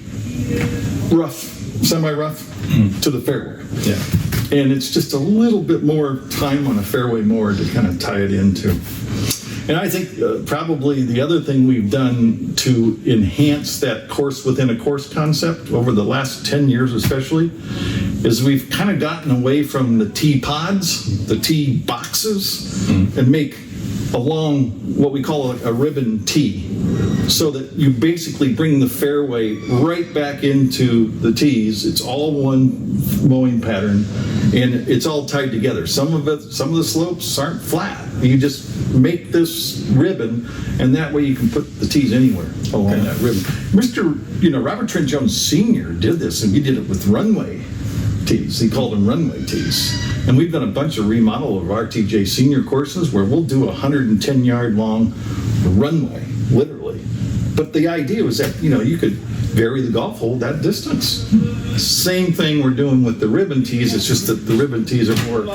rough, semi-rough to the fairway. Yeah. And it's just a little bit more time on a fairway more to kind of tie it into. And I think probably the other thing we've done to enhance that course within a course concept over the last 10 years especially, is we've kind of gotten away from the tee pods, the tee boxes, and make a long, what we call a ribbon tee, so that you basically bring the fairway right back into the tees. It's all one mowing pattern, and it's all tied together. Some of the slopes aren't flat. You just make this ribbon, and that way you can put the tees anywhere along that ribbon. Robert Trent Jones Sr. did this, and he did it with runway tees. He called them runway tees. And we've done a bunch of remodel of RTJ senior courses where we'll do a 110-yard long runway, literally. But the idea was that, you could vary the golf hole that distance. Same thing we're doing with the ribbon tees. It's just that the ribbon tees are more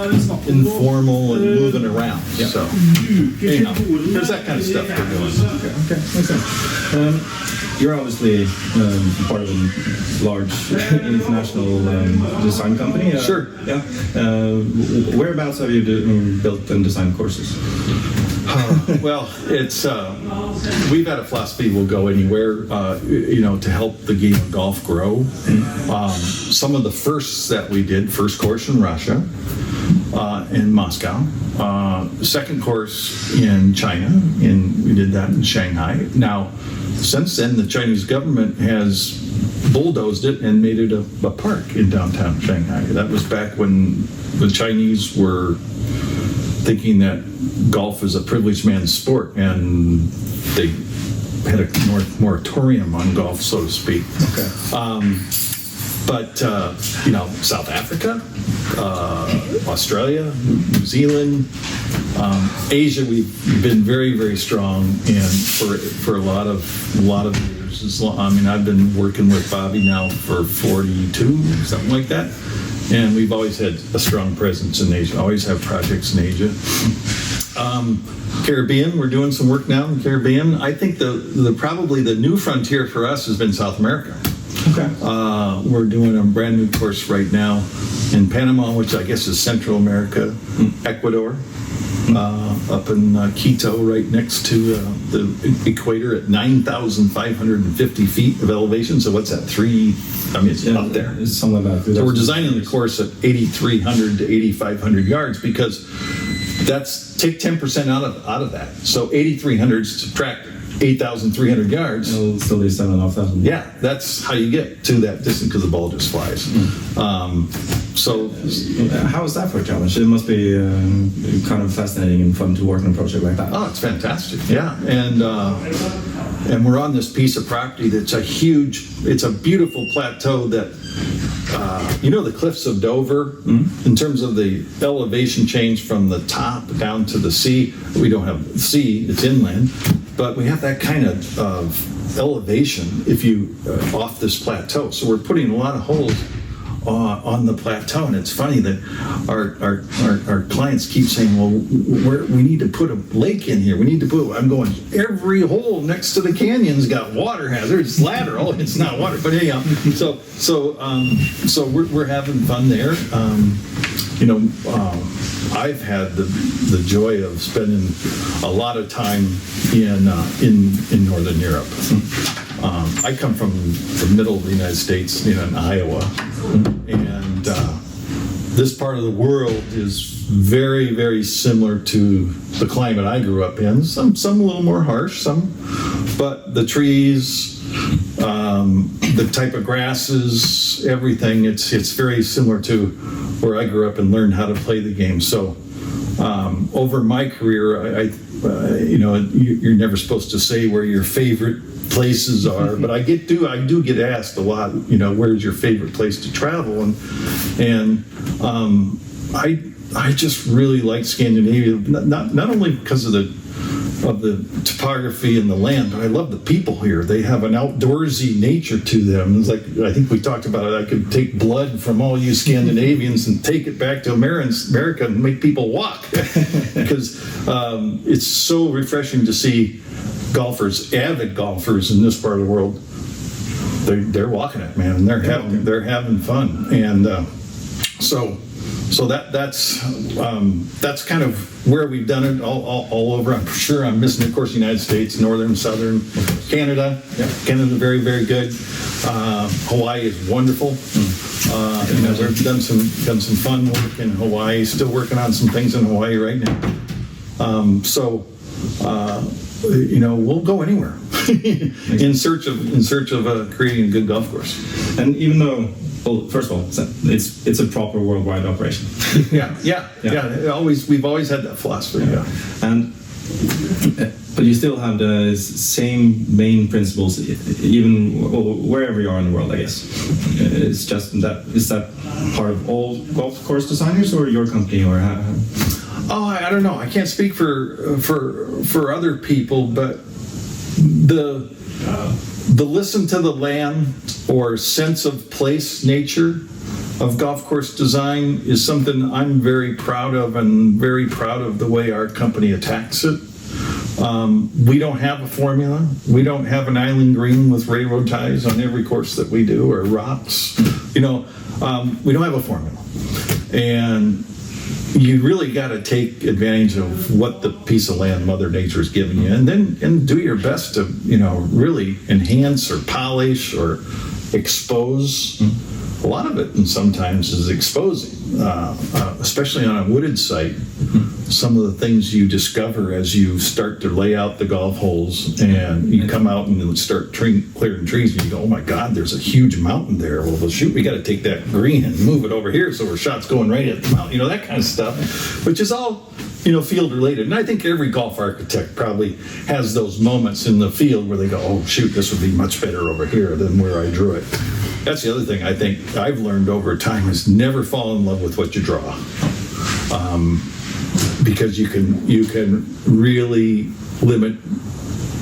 informal and moving around. Yeah. So, anyhow, there's that kind of stuff we're doing. Okay, makes sense. You're obviously part of a large international design company. Sure. Yeah. Whereabouts have you built and designed courses? Well, it's we've had a philosophy: we'll go anywhere, to help the game of golf grow. Some of the firsts that we did: first course in Russia, in Moscow, second course in China, and we did that in Shanghai. Now, since then, the Chinese government has bulldozed it and made it a park in downtown Shanghai. That was back when the Chinese were thinking that golf is a privileged man's sport, and they had a moratorium on golf, so to speak. Okay. But South Africa, Australia, New Zealand, Asia, we've been very, very strong, and for a lot of years. I've been working with Bobby now for 42, something like that. And we've always had a strong presence in Asia. Always have projects in Asia. Caribbean, we're doing some work now in the Caribbean. I think probably the new frontier for us has been South America. Okay. We're doing a brand new course right now in Panama, which I guess is Central America, Ecuador, up in Quito, right next to the equator at 9,550 feet of elevation. So what's that? It's up there. It's something like that. So we're designing the course at 8,300 to 8,500 yards because take 10% out of that. So 8,300 subtract 8,300 yards. It'll still be 7,500. Yeah, that's how you get to that distance because the ball just flies. So how is that for a challenge? It must be kind of fascinating and fun to work on a project like that. Oh, it's fantastic. Yeah, and we're on this piece of property that's it's a beautiful plateau that, the cliffs of Dover, in terms of the elevation change from the top down to the sea. We don't have the sea, it's inland, but we have that kind of elevation off this plateau. So we're putting a lot of holes on the plateau, and it's funny that our clients keep saying, well, we need to put a lake in here. I'm going, every hole next to the canyon's got water hazard. It's lateral, it's not water. But anyhow, so we're having fun there. I've had the joy of spending a lot of time in Northern Europe. I come from the middle of the United States, in Iowa, and this part of the world is very, very similar to the climate I grew up in. Some a little more harsh, but the trees, the type of grasses, everything, it's very similar to where I grew up and learned how to play the game. So over my career, you're never supposed to say where your favorite places are, but I do get asked a lot, where's your favorite place to travel, and I just really like Scandinavia, not only because of the topography and the land, but I love the people here. They have an outdoorsy nature to them. It's like, I think we talked about it, I could take blood from all you Scandinavians and take it back to America and make people walk, because it's so refreshing to see avid golfers in this part of the world. They're walking it, man, and they're having fun, and so that's kind of where we've done it all over. I'm sure I'm missing, of course, the United States, northern, southern, Canada. Yeah. Canada's very, very good. Hawaii is wonderful. We've done some fun work in Hawaii. Still working on some things in Hawaii right now. We'll go anywhere in search of creating a good golf course. And even though, well, first of all, it's a proper worldwide operation. Yeah. We've always had that philosophy. Yeah. But you still have the same main principles, even wherever you are in the world, I guess. It's just that, is that part of all golf course designers, or your company, or how? Oh, I don't know. I can't speak for other people, but the listen to the land or sense of place nature of golf course design is something I'm very proud of, and very proud of the way our company attacks it. We don't have a formula. We don't have an island green with railroad ties on every course that we do, or rocks. We don't have a formula. And you really got to take advantage of what the piece of land Mother Nature is giving you, and do your best to, really enhance or polish or expose. A lot of it, and sometimes, is exposing, especially on a wooded site. Some of the things you discover as you start to lay out the golf holes, and you come out and start clearing trees, and you go, "Oh my God, there's a huge mountain there." Well, shoot, we got to take that green and move it over here so our shot's going right at the mountain. That kind of stuff, which is all field related. And I think every golf architect probably has those moments in the field where they go, "Oh shoot, this would be much better over here than where I drew it." That's the other thing I think I've learned over time, is never fall in love with what you draw. Because you can really limit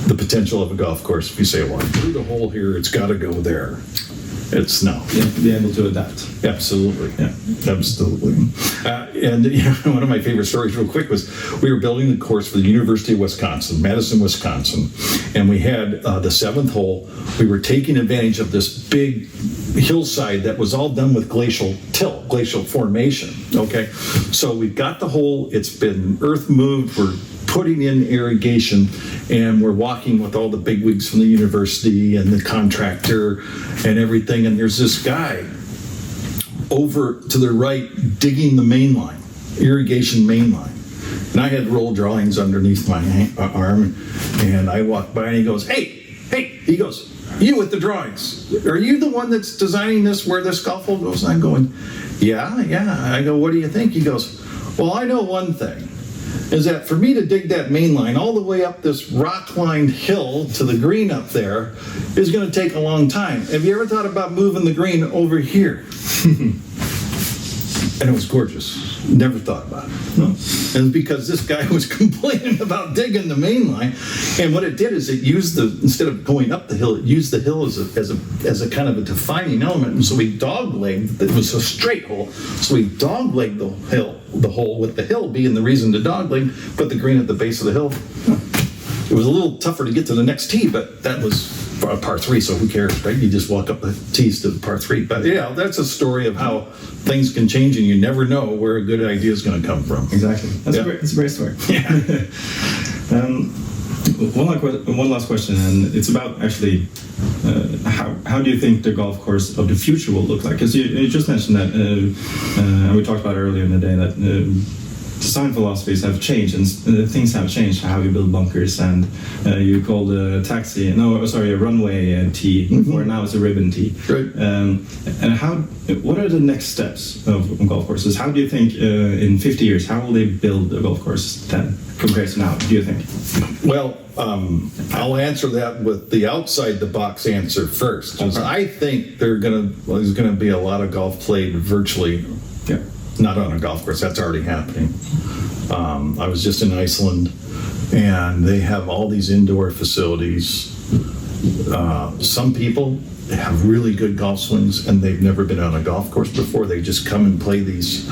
the potential of a golf course if you say, "Well, I drew the hole here, it's got to go there." It's no. You have to be able to adapt. Absolutely. Yeah, absolutely. And one of my favorite stories, real quick, was we were building the course for the University of Wisconsin, Madison, Wisconsin, and we had the 7th hole. We were taking advantage of this big hillside that was all done with glacial till, glacial formation. Okay, so we've got the hole. It's been earth moved. We're putting in irrigation, and we're walking with all the bigwigs from the university and the contractor and everything, and there's this guy over to the right digging the main line, irrigation main line. And I had roll drawings underneath my arm, and I walked by, and he goes, hey, he goes, "You with the drawings, are you the one that's designing this, where this golf hole goes?" And I'm going, yeah. I go, "What do you think?" He goes, "Well, I know one thing, is that for me to dig that main line all the way up this rock-lined hill to the green up there is going to take a long time. Have you ever thought about moving the green over here?" And it was gorgeous. Never thought about it. No. And it's because this guy was complaining about digging the main line, and what it did is it used instead of going up the hill, it used the hill as a kind of a defining element. And so we doglegged. It was a straight hole, so we doglegged the hole with the hill being the reason to dogleg. Put the green at the base of the hill. It was a little tougher to get to the next tee, but that was par 3, so who cares, right? You just walk up the tees to the par 3. But that's a story of how things can change, and you never know where a good idea is going to come from. Exactly. That's a great story. Yeah. One last question, and it's about actually how do you think the golf course of the future will look like? Because you just mentioned that, and we talked about earlier in the day that design philosophies have changed, and things have changed. How you build bunkers, and you called a runway tee, or now it's a ribbon tee. Right. And what are the next steps of golf courses? How do you think in 50 years, how will they build a golf course then compared to now, do you think? Well, I'll answer that with the outside the box answer first. Okay. I think there's going to be a lot of golf played virtually. Yeah. Not on a golf course. That's already happening. I was just in Iceland, and they have all these indoor facilities. Some people have really good golf swings, and they've never been on a golf course before. They just come and play these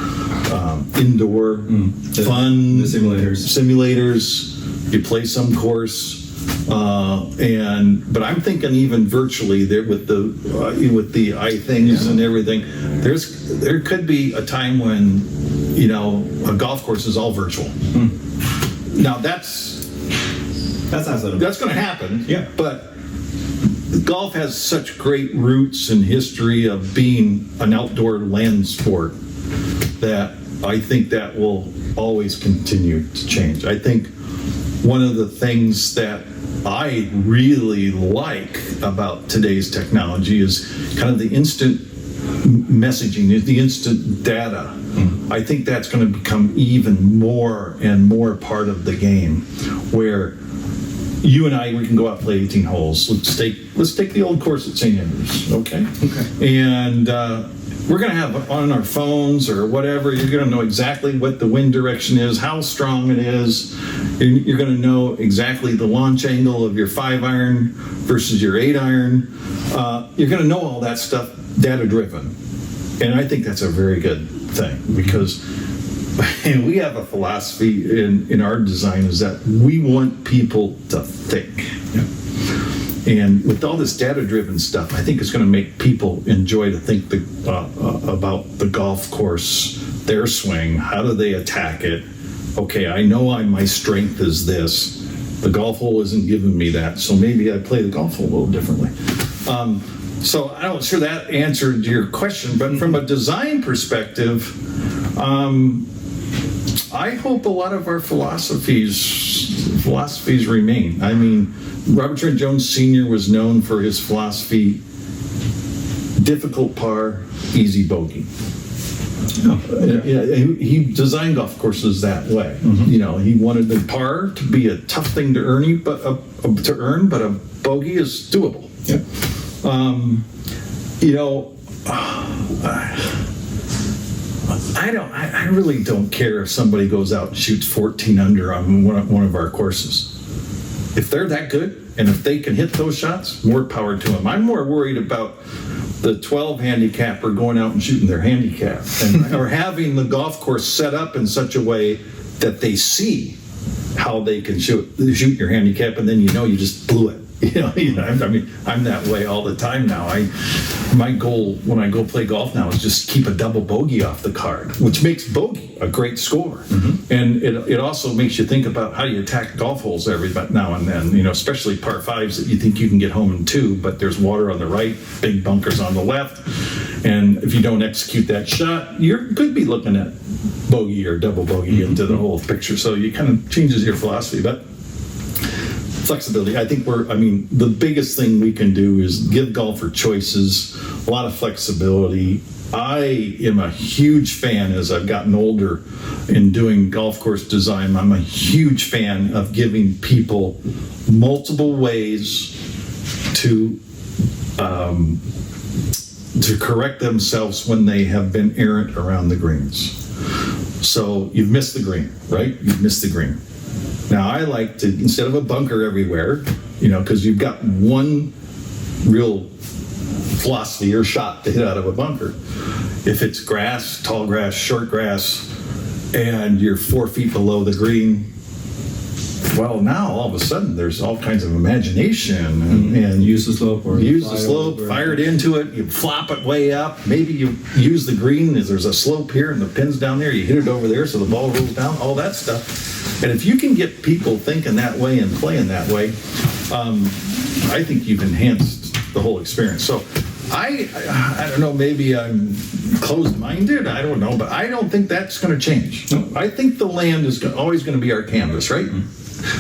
indoor fun simulators. You play some course. But I'm thinking even virtually there with the iThings and everything, there could be a time when a golf course is all virtual. Now that's going to happen. Yeah. But golf has such great roots and history of being an outdoor land sport that I think that will always continue to change. I think one of the things that I really like about today's technology is kind of the instant messaging, the instant data. I think that's going to become even more and more part of the game, where you and we can go out and play 18 holes. Let's take the old course at St. Andrews, okay? And we're going to have on our phones or whatever, you're going to know exactly what the wind direction is, how strong it is. You're going to know exactly the launch angle of your 5-iron versus your 8-iron. You're going to know all that stuff data-driven. And I think that's a very good thing, because we have a philosophy in our design is that we want people to think. Yeah. And with all this data-driven stuff, I think it's going to make people enjoy to think about the golf course their swing? How do they attack it? Okay, I know my strength is this. The golf hole isn't giving me that, so maybe I play the golf hole a little differently. So I'm not sure that answered your question, but from a design perspective, I hope a lot of our philosophies remain. I mean, Robert Trent Jones Sr. was known for his philosophy: difficult par, easy bogey. He designed golf courses that way. He wanted the par to be a tough thing to earn, but a bogey is doable. I really don't care if somebody goes out and shoots 14 under on one of our courses. If they're that good and if they can hit those shots, more power to them. I'm more worried about the 12 handicapper going out and shooting their handicap, or having the golf course set up in such a way that they see how they can shoot your handicap, and then you just blew it. I mean, I'm that way all the time now. My goal when I go play golf now is just keep a double bogey off the card, which makes bogey a great score. And it also makes you think about how you attack golf holes every now and then, especially par fives that you think you can get home in 2, but there's water on the right, big bunkers on the left. And if you don't execute that shot, you could be looking at bogey or double bogey into the whole picture. So you kind of changes your philosophy. But flexibility. I think the biggest thing we can do is give golfer choices, a lot of flexibility. I am a huge fan, as I've gotten older in doing golf course design, I'm a huge fan of giving people multiple ways to correct themselves when they have been errant around the greens. So you've missed the green, right? You've missed the green. Now, I like to, instead of a bunker everywhere, because you've got one real philosophy or shot to hit out of a bunker. If it's grass, tall grass, short grass, and you're 4 feet below the green, well, now all of a sudden there's all kinds of imagination and use the slope, fire it into it, you flop it way up. Maybe you use the green as there's a slope here and the pin's down there. You hit it over there so the ball rolls down. All that stuff. And if you can get people thinking that way and playing that way, I think you've enhanced the whole experience. So I don't know, maybe I'm closed-minded, I don't know, but I don't think that's going to change. No. I think the land is always going to be our canvas, right?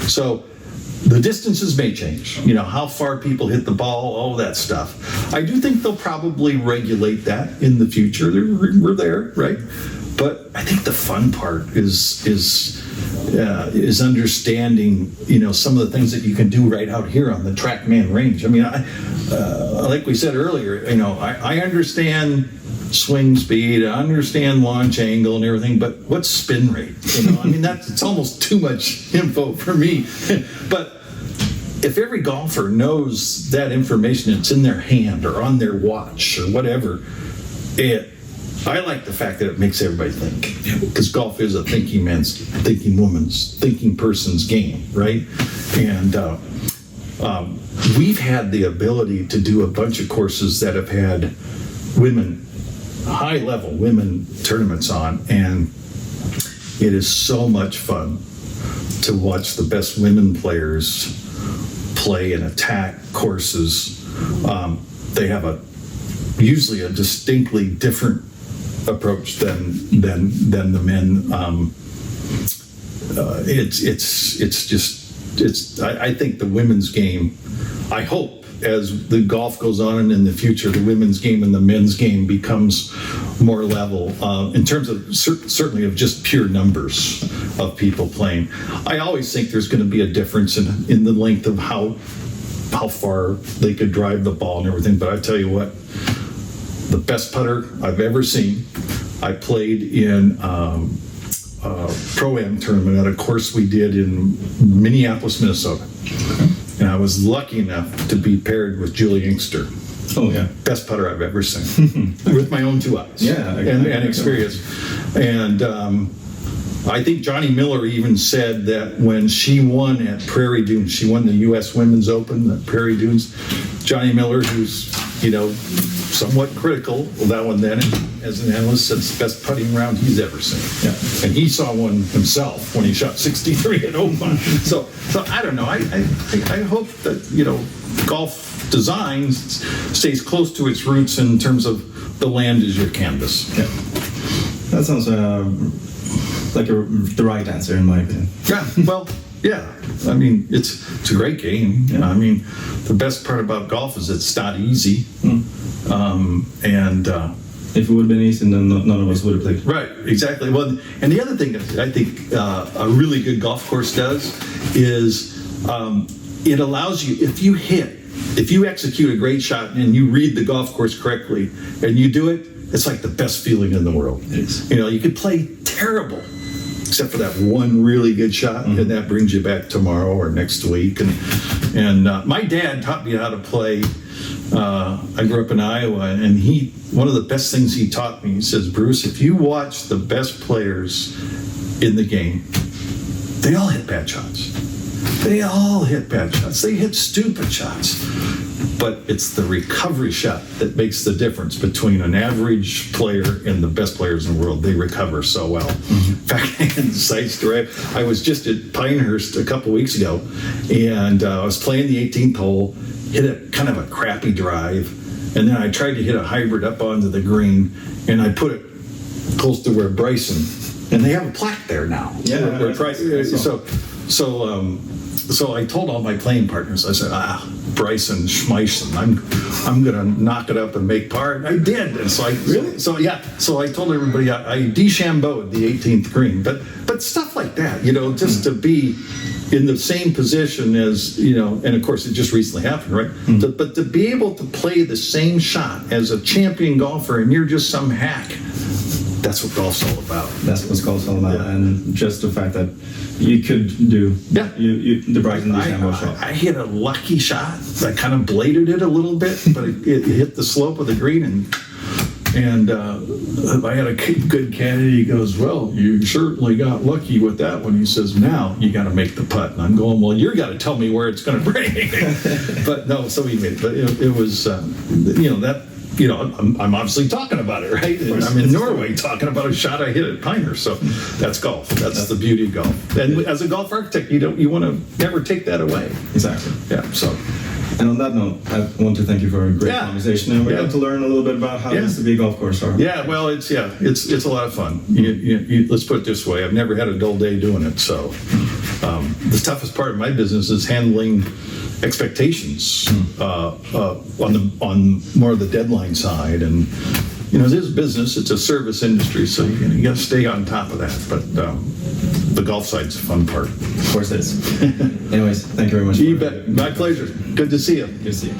So the distances may change, how far people hit the ball, all that stuff. I do think they'll probably regulate that in the future. We're there, right? But I think the fun part is understanding, some of the things that you can do right out here on the TrackMan range. I mean, like we said earlier, I understand swing speed, I understand launch angle and everything, but what's spin rate? I mean, it's almost too much info for me. But if every golfer knows that information, it's in their hand or on their watch or whatever, I like the fact that it makes everybody think, because golf is a thinking man's, thinking woman's, thinking person's game, right? And we've had the ability to do a bunch of courses that have had women, high-level women tournaments on, and it is so much fun to watch the best women players play and attack courses. They have usually a distinctly different approach than the men. I think the women's game, I hope as the golf goes on and in the future, the women's game and the men's game becomes more level in terms of certainly of just pure numbers of people playing. I always think there's going to be a difference in the length of how far they could drive the ball and everything, but I tell you what, the best putter I've ever seen, I played in a Pro-Am tournament at a course we did in Minneapolis, Minnesota. And I was lucky enough to be paired with Julie Inkster. Oh, yeah. Best putter I've ever seen. With my own 2 eyes. Yeah. And experience. And I think Johnny Miller even said that when she won at Prairie Dunes, she won the U.S. Women's Open at Prairie Dunes. Johnny Miller, who's, you know, somewhat critical of that one then as an analyst, said it's the best putting round he's ever seen. Yeah. And he saw one himself when he shot 63 at Oman. So I don't know. I hope that, you know, golf design stays close to its roots in terms of the land is your canvas. Yeah. That sounds like the right answer in my opinion. Yeah, well, yeah. I mean, it's a great game. Yeah. I mean, the best part about golf is it's not easy. If it would have been easy, then none of us would have played. Right, exactly. Well, and the other thing that I think a really good golf course does is it allows you, if you execute a great shot and you read the golf course correctly and you do it, it's like the best feeling in the world. It is. You know, you could play terrible, except for that one really good shot, and that brings you back tomorrow or next week. And my dad taught me how to play. I grew up in Iowa, and one of the best things he taught me, he says, Bruce, if you watch the best players in the game, they all hit bad shots. They all hit bad shots. They hit stupid shots. But it's the recovery shot that makes the difference between an average player and the best players in the world. They recover so well. In fact, in side story, I was just at Pinehurst a couple weeks ago, and I was playing the 18th hole, hit a kind of a crappy drive, and then I tried to hit a hybrid up onto the green, and I put it close to where Bryson, and they have a plaque there now. Yeah, So I told all my playing partners, I said, Bryson Schmeisen, I'm gonna knock it up and make par. And I did. And so I told everybody I DeChambeau'd the 18th green. But stuff like that, you know, just to be in the same position as, you know, and of course it just recently happened, right? But to be able to play the same shot as a champion golfer and you're just some hack, that's what golf's all about. That's what golf's all about. Yeah. And just the fact that you could do the Brighton DeChambeau shot. I hit a lucky shot. I kind of bladed it a little bit, but it hit the slope of the green, and I had a good candidate. He goes, well, you certainly got lucky with that one. He says, now you got to make the putt. And I'm going, well, you got to tell me where it's going to break. But no, so he made it. But it was, you know, that. You know, I'm obviously talking about it, right? And I'm in Norway talking about a shot I hit at Pinehurst. So that's golf. That's the beauty of golf. And as a golf architect, you want to never take that away. Exactly. Yeah. So. And on that note, I want to thank you for a great conversation, and we got to learn a little bit about how it is to be a golf course star. Yeah, well, it's a lot of fun. Let's put it this way: I've never had a dull day doing it. So, the toughest part of my business is handling expectations on more of the deadline side, and you know, it is business. It's a service industry, so you got to stay on top of that. But the golf side's the fun part. Of course it is. Anyways, thank you very much. You bet. My pleasure. Good to see you. Good to see you.